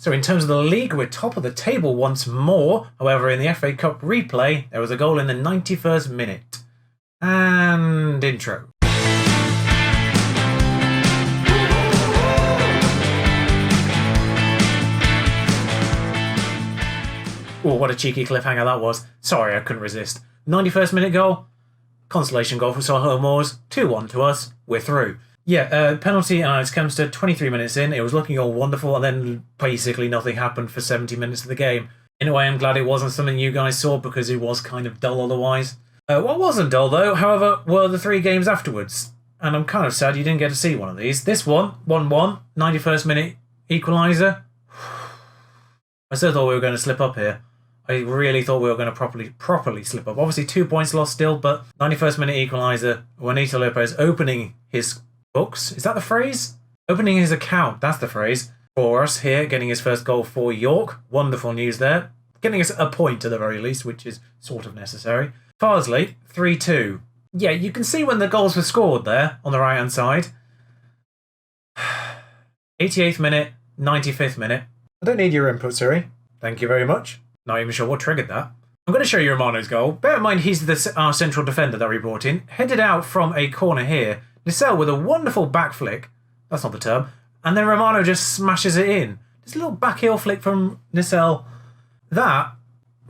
So in terms of the league, we're top of the table once more. However, in the FA Cup replay, there was a goal in the 91st minute. And intro. Oh, what a cheeky cliffhanger that was. Sorry, I couldn't resist. 91st minute goal. Consolation goal for Salford Moors. 2-1 to us. We're through. Yeah, penalty and Alex Kempster 23 minutes in. It was looking all wonderful, and then basically nothing happened for 70 minutes of the game. In a way, I'm glad it wasn't something you guys saw because it was kind of dull otherwise. What wasn't dull, though, however, were the 3 games afterwards. And I'm kind of sad you didn't get to see one of these. This one, 1-1, 91st minute equaliser. I still thought we were going to slip up here. I really thought we were going to properly slip up. Obviously, 2 points lost still, but 91st minute equaliser. Juanito Lopez opening his books. Is that the phrase? Opening his account. That's the phrase. For us here, getting his first goal for York. Wonderful news there. Getting us a point at the very least, which is sort of necessary. Farsley, 3-2. Yeah, you can see when the goals were scored there on the right-hand side. 88th minute, 95th minute. I don't need your input, Siri. Thank you very much. Not even sure what triggered that. I'm going to show you Romano's goal. Bear in mind he's our central defender that we brought in. Headed out from a corner here. Nacelle with a wonderful back flick. That's not the term. And then Romano just smashes it in. Just a little back heel flick from Nacelle. That,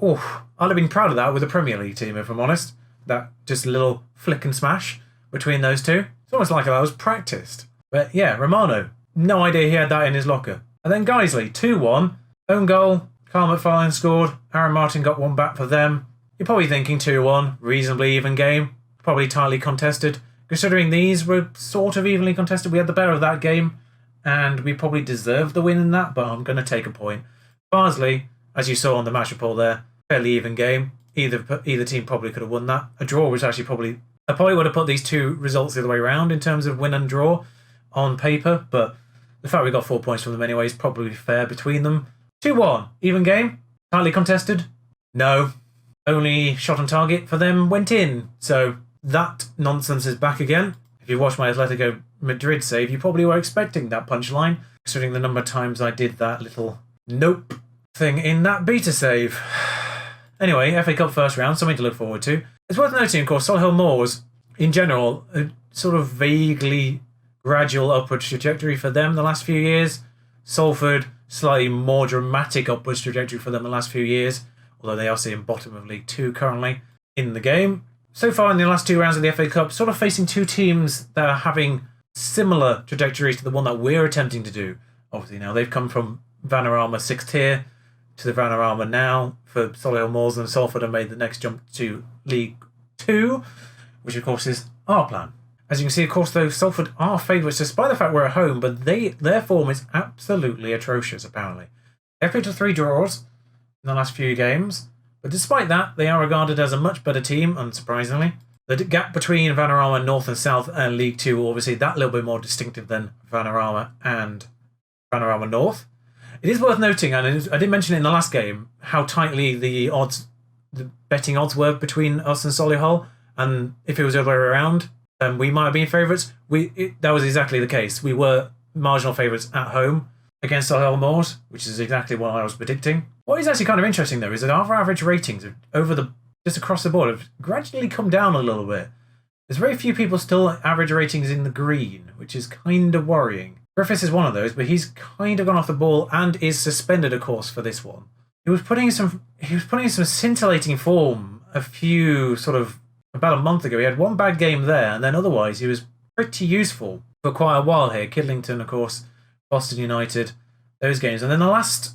oh, I'd have been proud of that with a Premier League team, if I'm honest. That just a little flick and smash between those two. It's almost like that was practiced. But yeah, Romano. No idea he had that in his locker. And then Geisley, 2-1. Own goal. Carl McFarlane scored. Aaron Martin got one back for them. You're probably thinking 2-1. Reasonably even game. Probably tightly contested. Considering these were sort of evenly contested, we had the better of that game, and we probably deserved the win in that, but I'm going to take a point. Barnsley, as you saw on the match report there, fairly even game. Either team probably could have won that. A draw was actually I probably would have put these two results the other way around in terms of win and draw on paper, but the fact we got 4 points from them anyway is probably fair between them. 2-1, even game, tightly contested. No, only shot on target for them went in, so that nonsense is back again. If you watched my Atletico Madrid save, you probably were expecting that punchline, considering the number of times I did that little nope thing in that beta save. Anyway, FA Cup first round, something to look forward to. It's worth noting, of course, Solihull Moors, in general, a sort of vaguely gradual upward trajectory for them the last few years. Salford, slightly more dramatic upwards trajectory for them the last few years, although they are seeing bottom of League 2 currently in the game. So far in the last 2 rounds of the FA Cup, sort of facing 2 teams that are having similar trajectories to the one that we're attempting to do. Obviously now they've come from Vanarama 6th tier to the Vanarama now for Solihull Moors, and Salford have made the next jump to League 2, which of course is our plan. As you can see, of course, though, Salford are favourites despite the fact we're at home, but their form is absolutely atrocious, apparently. They've picked up 3 draws in the last few games, but despite that, they are regarded as a much better team, unsurprisingly. The gap between Vanarama North and South and League 2, obviously, that little bit more distinctive than Vanarama and Vanarama North. It is worth noting, and I did mention it in the last game, how tightly the betting odds were between us and Solihull, and if it was the other way around, we might have been favourites. That was exactly the case. We were marginal favourites at home against Solihull Moors, which is exactly what I was predicting. What is actually kind of interesting, though, is that our average ratings just across the board have gradually come down a little bit. There's very few people still average ratings in the green, which is kind of worrying. Griffiths is one of those, but he's kind of gone off the ball and is suspended, of course, for this one. He was putting some scintillating form about a month ago. He had one bad game there, and then otherwise he was pretty useful for quite a while here. Kidlington, of course, Boston United, those games. And then the last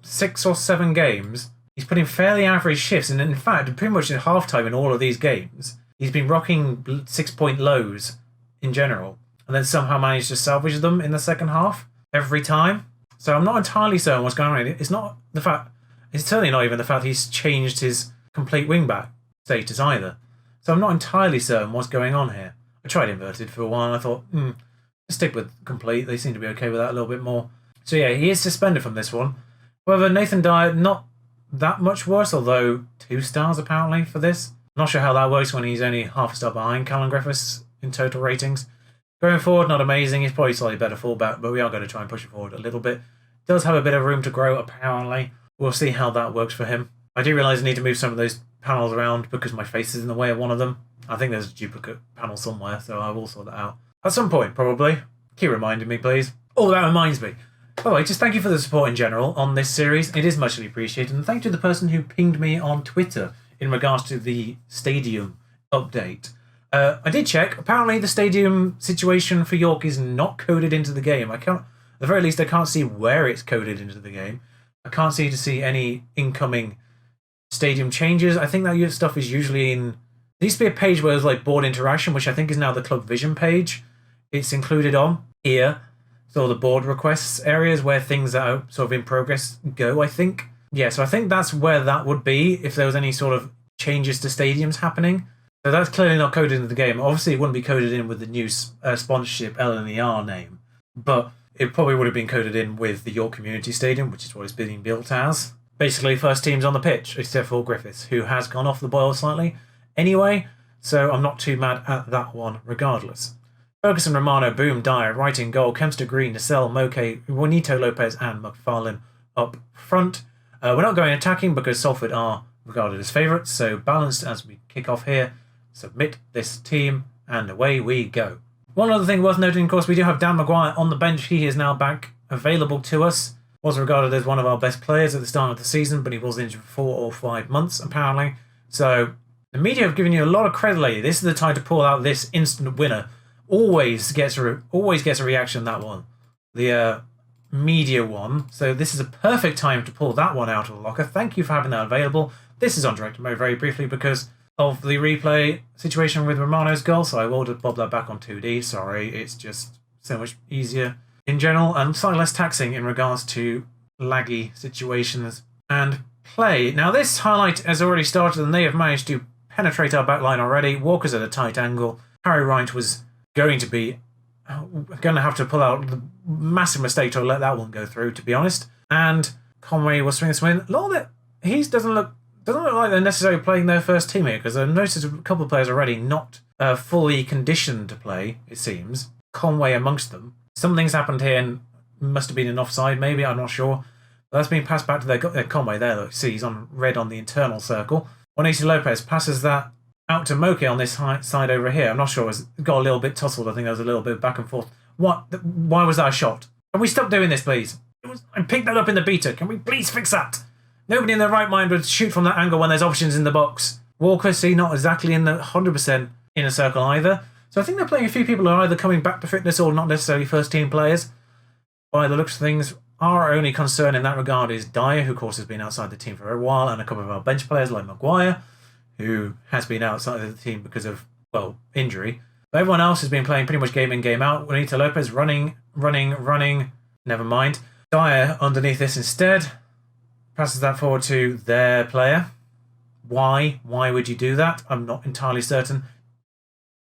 6 or 7 games, he's put in fairly average shifts. And in fact, pretty much at halftime in all of these games, he's been rocking 6-point lows in general, and then somehow managed to salvage them in the second half every time. So I'm not entirely certain what's going on. It's certainly not even the fact he's changed his complete wing-back status either. So I'm not entirely certain what's going on here. I tried inverted for a while and I thought, let's stick with complete. They seem to be okay with that a little bit more. So yeah, he is suspended from this one. However, Nathan Dyer, not that much worse, although 2 stars apparently for this. I'm not sure how that works when he's only half a star behind Callum Griffiths in total ratings. Going forward, not amazing. He's probably slightly better fullback, but we are going to try and push it forward a little bit Does have a bit of room to grow, apparently. We'll see how that works for him. I do realise I need to move some of those panels around because my face is in the way of one of them. I think there's a duplicate panel somewhere, so I will sort that out. At some point, probably. Keep reminding me, please. Oh, that reminds me. By the way, just thank you for the support in general on this series. It is muchly appreciated. And thank you to the person who pinged me on Twitter in regards to the stadium update. I did check. Apparently, the stadium situation for York is not coded into the game. At the very least, I can't see where it's coded into the game. I can't see any incoming stadium changes. I think that stuff is usually in... There used to be a page where there's like board interaction, which I think is now the Club Vision page. It's included on here. So the board requests areas where things that are sort of in progress go, I think. Yeah, so I think that's where that would be if there was any sort of changes to stadiums happening. So that's clearly not coded into the game. Obviously, it wouldn't be coded in with the new sponsorship LNER name, but it probably would have been coded in with the York Community Stadium, which is what it's being built as. Basically, first team's on the pitch, except for Griffiths, who has gone off the boil slightly anyway, so I'm not too mad at that one regardless. Ferguson, Romano, Boom, Dyer, right in goal, Kempster, Green, Nacelle, Moke, Juanito Lopez and McFarlane up front. We're not going attacking because Salford are regarded as favourites, so balanced as we kick off here. Submit this team, and away we go. One other thing worth noting, of course, we do have Dan Maguire on the bench. He is now back available to us. Was regarded as one of our best players at the start of the season, but he was injured for 4 or 5 months, apparently. So the media have given you a lot of credit lately. This is the time to pull out this instant winner. Always gets a reaction, that one. The media one. So this is a perfect time to pull that one out of the locker. Thank you for having that available. This is on direct mode very briefly because of the replay situation with Romano's goal, so I will just bob that back on 2D. Sorry, it's just so much easier in general and slightly less taxing in regards to laggy situations and play. Now this highlight has already started and they have managed to penetrate our backline already. Walker's at a tight angle. Harry Wright was going to have to pull out the massive mistake to let that one go through, to be honest. And Conway will swing this win. A lot of it, he doesn't look like they're necessarily playing their first team here, because I've noticed a couple of players already not fully conditioned to play, it seems. Conway amongst them. Something's happened here and must have been an offside, maybe, I'm not sure. But that's been passed back to their Conway there. Look, see, he's on red on the internal circle. Juanito Lopez passes that out to Moke on this side over here. I'm not sure. It got a little bit tousled. I think there was a little bit back and forth. Why was that a shot? Can we stop doing this, please? I picked that up in the beta. Can we please fix that? Nobody in their right mind would shoot from that angle when there's options in the box. Walker, see, not exactly in the 100% inner circle either. So I think they're playing a few people who are either coming back to fitness or not necessarily first-team players. By the looks of things, our only concern in that regard is Dyer, who of course has been outside the team for a while, and a couple of our bench players like Maguire, who has been outside of the team because of, well, injury. But everyone else has been playing pretty much game in, game out. Juanito Lopez running. Never mind. Dyer underneath this instead. Passes that forward to their player. Why? Why would you do that? I'm not entirely certain.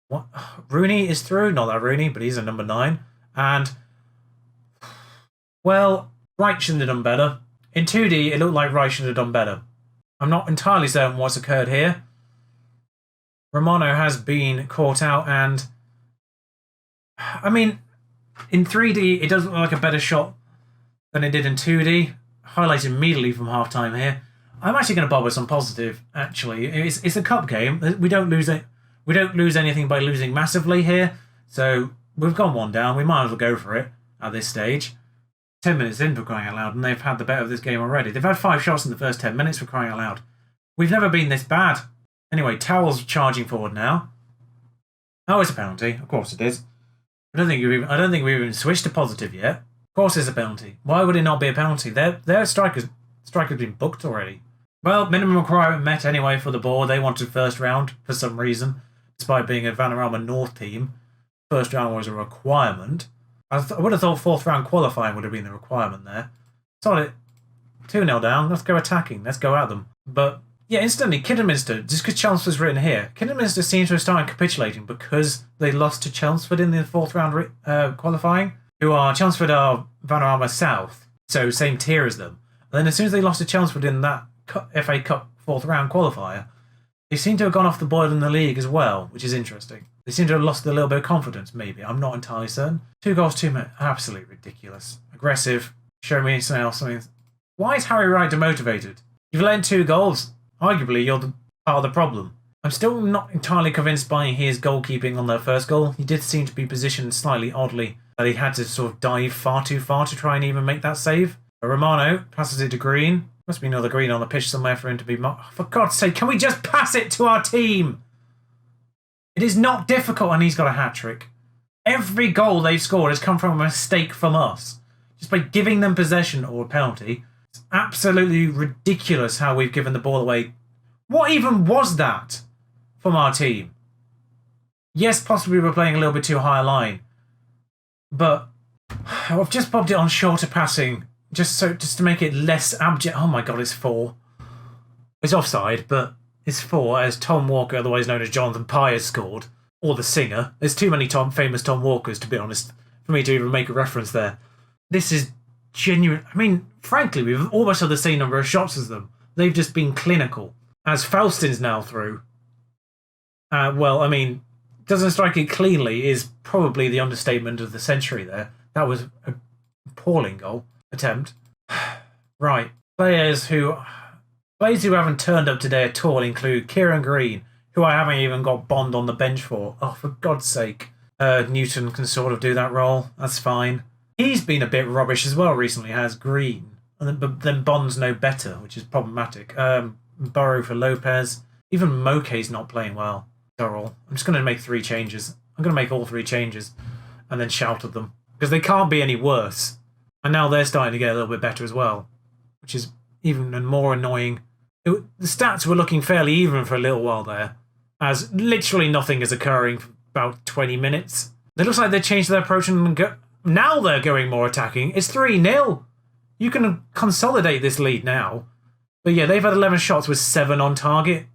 What? Rooney is through. Not that Rooney, but he's a number 9. And, well, Wright shouldn't have done better. In 2D, it looked like Wright should have done better. I'm not entirely certain what's occurred here. Romano has been caught out and... I mean, in 3D, it does look like a better shot than it did in 2D. Highlighted immediately from half-time here. I'm actually going to bob with some positive, actually. It's a cup game. We don't lose it. We don't lose anything by losing massively here. So we've gone 1 down. We might as well go for it at this stage. 10 minutes in, for crying out loud, and they've had the better of this game already. They've had 5 shots in the first 10 minutes, for crying out loud. We've never been this bad. Anyway, Towell's charging forward now. Oh, it's a penalty. Of course it is. I don't think we've even switched to positive yet. Of course it's a penalty. Why would it not be a penalty? Their striker's been booked already. Well, minimum requirement met anyway for the board. They wanted first round for some reason, despite being a Vanarama North team. First round was a requirement. I would have thought 4th round qualifying would have been the requirement there. Solid. 2-0 down. Let's go attacking. Let's go at them. But, yeah, instantly, Kidderminster, just because Chelmsford's written here, Kidderminster seems to have started capitulating because they lost to Chelmsford in the 4th round qualifying, Chelmsford are Vanarama South, so same tier as them. And then as soon as they lost to Chelmsford in that FA Cup 4th round qualifier, they seem to have gone off the boil in the league as well, which is interesting. They seem to have lost a little bit of confidence, maybe. I'm not entirely certain. 2 goals, 2 minutes. Absolutely ridiculous. Aggressive. Show me something else. Why is Harry Wright demotivated? You've let in 2 goals. Arguably, you're part of the problem. I'm still not entirely convinced by his goalkeeping on the first goal. He did seem to be positioned slightly oddly, that he had to sort of dive far too far to try and even make that save. Romano passes it to Green. Must be another Green on the pitch somewhere for him to be marked. For God's sake, can we just pass it to our team? It is not difficult, and he's got a hat-trick. Every goal they've scored has come from a mistake from us. Just by giving them possession or a penalty. It's absolutely ridiculous how we've given the ball away. What even was that from our team? Yes, possibly we're playing a little bit too high a line. But I've just popped it on shorter passing just to make it less abject. Oh my God, it's 4. It's offside, but it's 4 as Tom Walker, otherwise known as Jonathan Pye, has scored. Or the singer. There's too many famous Tom Walkers, to be honest, for me to even make a reference there. This is genuine. I mean, frankly, we've almost had the same number of shots as them. They've just been clinical. As Faustin's now through. Well, I mean, doesn't strike it cleanly is probably the understatement of the century there. That was an appalling goal attempt. Right. Players who haven't turned up today at all include Kieran Green, who I haven't even got Bond on the bench for. Oh, for God's sake. Newton can sort of do that role. That's fine. He's been a bit rubbish as well recently, has Green. But then Bond's no better, which is problematic. Burrow for Lopez. Even Moke's not playing well. I'm just going to make 3 changes. I'm going to make all 3 changes and then shout at them. Because they can't be any worse. And now they're starting to get a little bit better as well. Which is even more annoying. The stats were looking fairly even for a little while there. As literally nothing is occurring for about 20 minutes. It looks like they changed their approach and now they're going more attacking. It's 3-0. You can consolidate this lead now. But yeah, they've had 11 shots with 7 on target.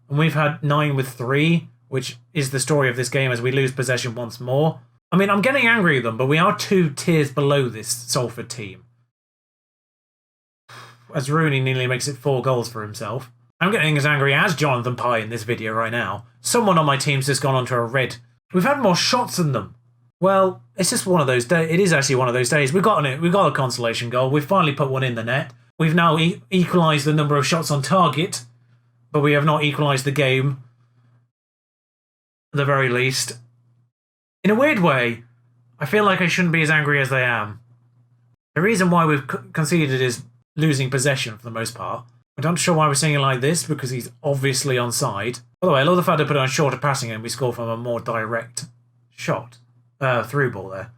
And we've had 9 with 3, which is the story of this game as we lose possession once more. I mean, I'm getting angry at them, but we are 2 tiers below this Salford team. As Rooney nearly makes it 4 goals for himself. I'm getting as angry as Jonathan Pye in this video right now. Someone on my team's just gone onto a red. We've had more shots than them. Well, it's just one of those days. It is actually one of those days. We've got a consolation goal. We've finally put one in the net. We've now equalised the number of shots on target. But we have not equalised the game, at the very least. In a weird way, I feel like I shouldn't be as angry as I am. The reason why we've conceded is losing possession for the most part. I'm not sure why we're saying it like this, because he's obviously onside. By the way, I love the fact they put it on shorter passing and we score from a more direct shot. Through ball there.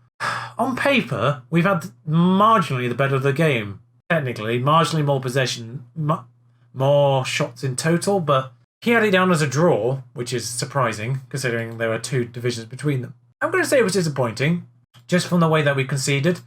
On paper, we've had marginally the better of the game. Technically, marginally more possession. More shots in total, but he had it down as a draw, which is surprising, considering there were 2 divisions between them. I'm going to say it was disappointing, just from the way that we conceded.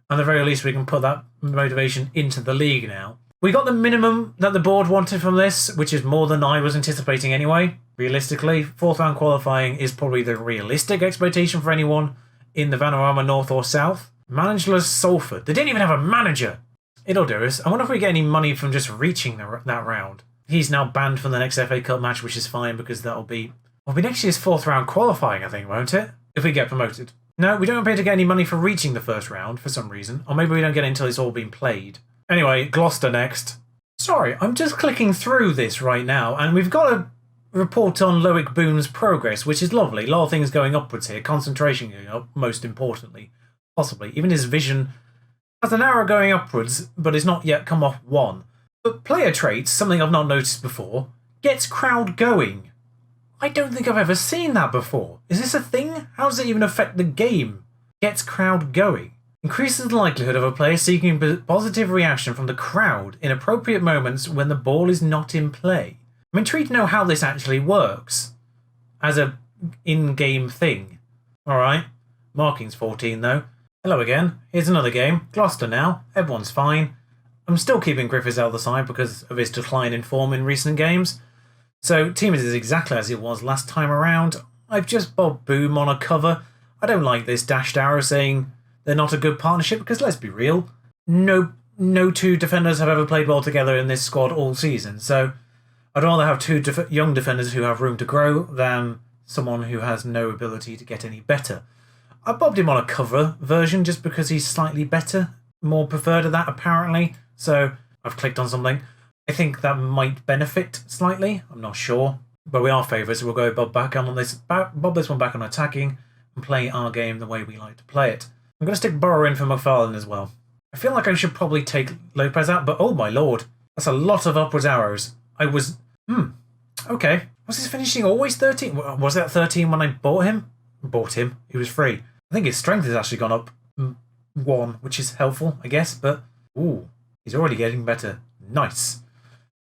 At the very least, we can put that motivation into the league now. We got the minimum that the board wanted from this, which is more than I was anticipating anyway. Realistically, 4th round qualifying is probably the realistic expectation for anyone in the Vanarama North or South. Managerless Salford. They didn't even have a manager. It'll do us. I wonder if we get any money from just reaching that round. He's now banned from the next FA Cup match, which is fine because that'll be next year's 4th round qualifying, I think, won't it? If we get promoted. No, we don't appear to get any money for reaching the 1st round for some reason. Or maybe we don't get it until it's all been played. Anyway, Gloucester next. Sorry, I'm just clicking through this right now, and we've got a report on Loic Boone's progress, which is lovely. A lot of things going upwards here. Concentration going up, most importantly. Possibly. Even his vision has an arrow going upwards, but it's not yet come off 1. But player traits, something I've not noticed before, gets crowd going. I don't think I've ever seen that before. Is this a thing? How does it even affect the game? Gets crowd going. Increases the likelihood of a player seeking positive reaction from the crowd in appropriate moments when the ball is not in play. I'm intrigued to know how this actually works as a in-game thing. Alright, marking's 14 though. Hello again, here's another game. Gloucester now, everyone's fine. I'm still keeping Griffiths out of the side because of his decline in form in recent games. So team is exactly as it was last time around. I've just bobbed Boom on a cover. I don't like this dashed arrow saying they're not a good partnership because let's be real, no 2 defenders have ever played well together in this squad all season. So I'd rather have 2 young defenders who have room to grow than someone who has no ability to get any better. I bobbed him on a cover version just because he's slightly better. more preferred to that, apparently. So I've clicked on something. I think that might benefit slightly. I'm not sure. But we are favourites, so we'll go bob this one back on attacking and play our game the way we like to play it. I'm going to stick Burrow in for McFarlane as well. I feel like I should probably take Lopez out, but oh my lord. That's a lot of upwards arrows. Okay. Was his finishing always 13? Was that 13 when I bought him? Bought him. He was free. I think his strength has actually gone up 1, which is helpful, I guess, but ooh, he's already getting better. Nice.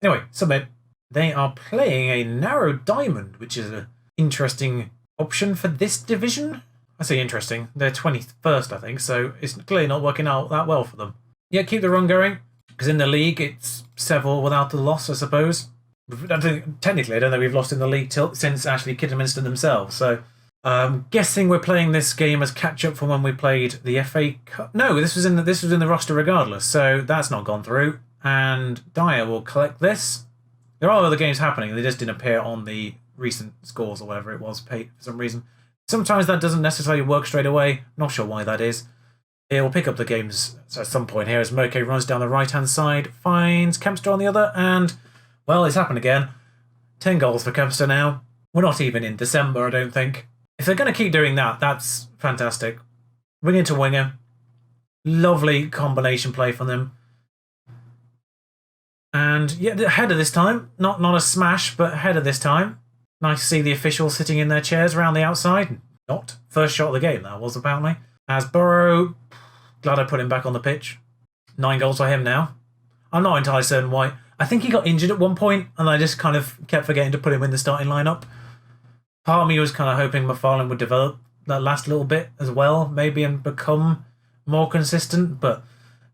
Anyway, submit. They are playing a narrow diamond, which is an interesting option for this division. I say interesting. They're 21st, I think, so it's clearly not working out that well for them. Yeah, keep the run going, because in the league it's several without the loss, I suppose. Technically, I don't think we've lost in the league since actually Kidderminster themselves. So, guessing we're playing this game as catch-up from when we played the FA Cup. No, this was in the roster regardless. So that's not gone through. And Dyer will collect this. There are other games happening. They just didn't appear on the recent scores or whatever it was paid for some reason. Sometimes that doesn't necessarily work straight away. Not sure why that is. It will pick up the games at some point here as Moke runs down the right-hand side, finds Kempster on the other, and well, it's happened again. 10 goals for Kempster now. We're not even in December, I don't think. If they're going to keep doing that, that's fantastic. Winger to winger. Lovely combination play from them. And yeah, the header this time. Not a smash, but header this time. Nice to see the officials sitting in their chairs around the outside. Not. First shot of the game, that was apparently. As Burrow, glad I put him back on the pitch. 9 goals for him now. I'm not entirely certain why. I think he got injured at one point, and I just kind of kept forgetting to put him in the starting lineup. Part of me was kind of hoping McFarlane would develop that last little bit as well, maybe, and become more consistent. But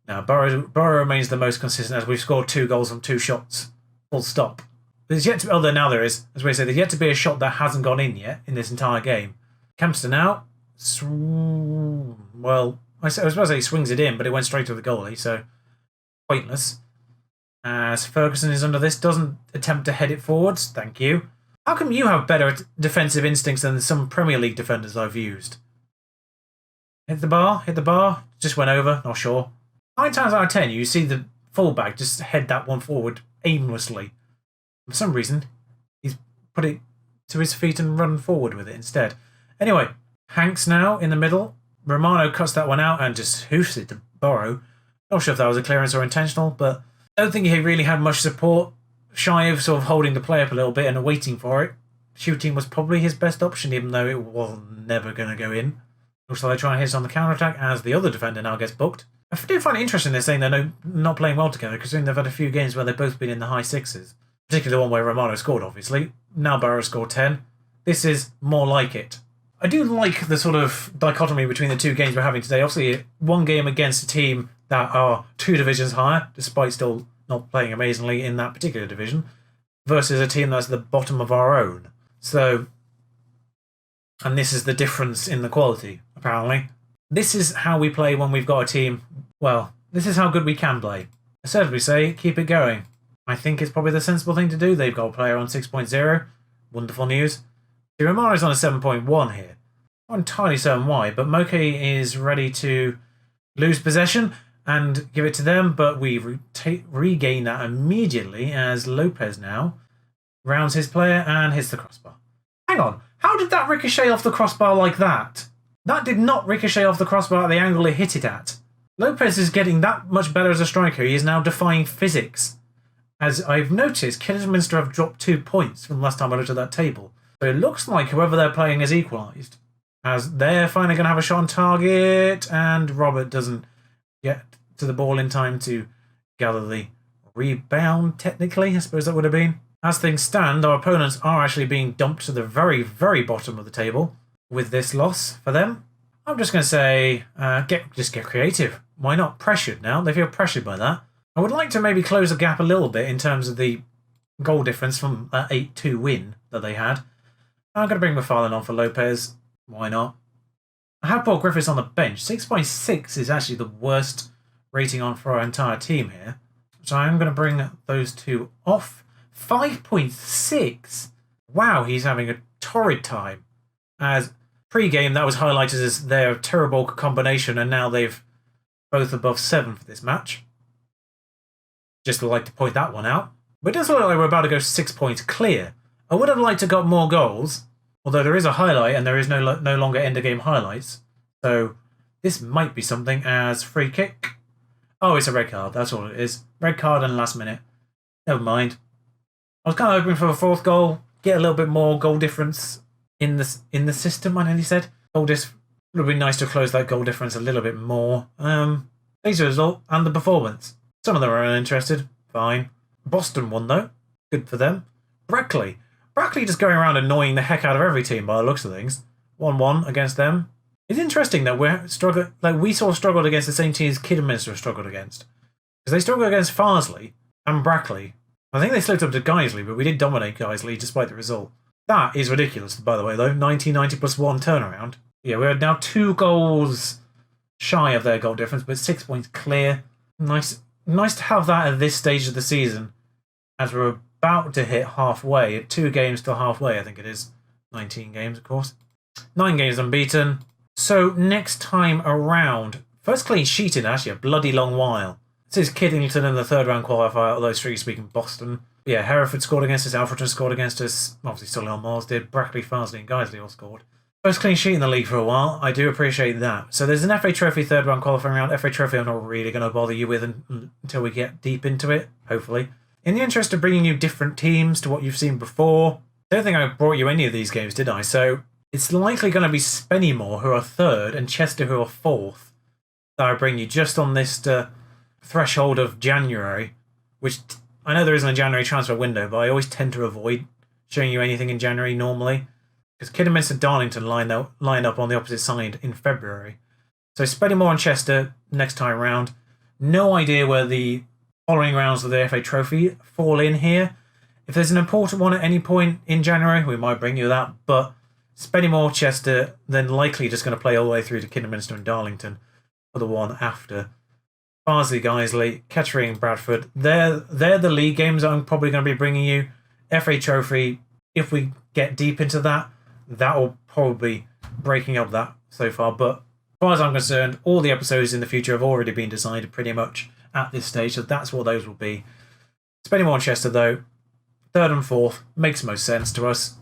no, Burrow remains the most consistent as we've scored 2 goals from 2 shots. Full stop. There's yet to, although now there is, as we say, there's yet to be a shot that hasn't gone in yet in this entire game. Kempster now. Well, I was supposed to say he swings it in, but it went straight to the goalie, so pointless. As Ferguson is under this, doesn't attempt to head it forwards. Thank you. How come you have better defensive instincts than some Premier League defenders I've used? Hit the bar. Just went over, not sure. 9 times out of 10, you see the fullback just head that one forward aimlessly. For some reason, he's put it to his feet and run forward with it instead. Anyway, Hanks now in the middle. Romano cuts that one out and just hoofs it to Burrow. Not sure if that was a clearance or intentional, but I don't think he really had much support. Shy of sort of holding the play up a little bit and waiting for it. Shooting was probably his best option, even though it was never going to go in. Looks like they try and hit on the counter-attack as the other defender now gets booked. I do find it interesting they're saying they're not playing well together, considering they've had a few games where they've both been in the high 6s. Particularly the one where Romano scored, obviously. Now Burrow scored 10. This is more like it. I do like the sort of dichotomy between the 2 games we're having today. Obviously, one game against a team that are 2 divisions higher, despite still not playing amazingly in that particular division, versus a team that's the bottom of our own. So, and this is the difference in the quality, apparently. This is how we play when we've got a team. Well, this is how good we can play. So as we say, keep it going. I think it's probably the sensible thing to do. They've got a player on 6.0. Wonderful news. Romano's on a 7.1 here. Not entirely certain why, but Moke is ready to lose possession and give it to them, but we regain that immediately as Lopez now rounds his player and hits the crossbar. Hang on, how did that ricochet off the crossbar like that? That did not ricochet off the crossbar at the angle it hit it at. Lopez is getting that much better as a striker. He is now defying physics. As I've noticed, Kidderminster have dropped 2 points from the last time I looked at that table. So it looks like whoever they're playing has equalised. As they're finally going to have a shot on target, and Robert doesn't get to the ball in time to gather the rebound, technically, I suppose that would have been. As things stand, our opponents are actually being dumped to the very, very bottom of the table with this loss for them. I'm just going to say, just get creative. Why not? Pressured now. They feel pressured by that. I would like to maybe close the gap a little bit in terms of the goal difference from that 8-2 win that they had. I'm going to bring McFarlane on for Lopez. Why not? I have Paul Griffiths on the bench. 6.6 is actually the worst rating on for our entire team here. So I'm going to bring those 2 off. 5.6. Wow, he's having a torrid time. As pre-game, that was highlighted as their terrible combination, and now they've both above 7 for this match. Just would like to point that one out. But it does look like we're about to go 6 points clear. I would have liked to got more goals, although there is a highlight and there is no longer end-of-game highlights. So this might be something as free kick. Oh, it's a red card. That's all it is. Red card and last minute. Never mind. I was kind of hoping for a 4th goal, get a little bit more goal difference in the system. I nearly said goal It would be nice to close that goal difference a little bit more. These are the result and the performance. Some of them are uninterested. Fine. Boston won though. Good for them. Brackley just going around annoying the heck out of every team by the looks of things. 1-1 against them. It's interesting that we sort of struggled against the same teams Kidderminster struggled against. Because they struggled against Farsley and Brackley. I think they slipped up to Guiseley, but we did dominate Guiseley despite the result. That is ridiculous, by the way, though. 90 plus 1 turnaround. Yeah, we're now 2 goals shy of their goal difference, but 6 points clear. Nice to have that at this stage of the season, as we're about to hit halfway. 2 games till halfway, I think it is. 19 games, of course. 9 games unbeaten. So next time around, first clean sheet in actually a bloody long while. This is Kiddington in the 3rd round qualifier, although strictly speaking Boston. Yeah, Hereford scored against us, Alfreton scored against us, obviously Solihull Moors did, Brackley, Farsley and Guiseley all scored. First clean sheet in the league for a while, I do appreciate that. So there's an FA Trophy 3rd round qualifying round. FA Trophy I'm not really going to bother you with until we get deep into it, hopefully. In the interest of bringing you different teams to what you've seen before, I don't think I brought you any of these games, did I? So it's likely going to be Spennymoor, who are 3rd, and Chester, who are 4th, that I bring you just on this threshold of January, which I know there isn't a January transfer window, but I always tend to avoid showing you anything in January normally, because Kidderminster and Darlington line up on the opposite side in February. So Spennymoor and Chester next time round. No idea where the following rounds of the FA Trophy fall in here. If there's an important one at any point in January, we might bring you that, but Spennymoor, Chester, then likely just going to play all the way through to Kidderminster and Darlington for the one after. Farsley, Guiseley, Kettering, Bradford. They're the league games I'm probably going to be bringing you. FA Trophy, if we get deep into that will probably be breaking up that so far. But as far as I'm concerned, all the episodes in the future have already been decided pretty much at this stage, so that's what those will be. Spennymoor and Chester, though, 3rd and 4th, makes most sense to us.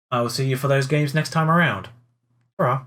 I will see you for those games next time around. Hurrah.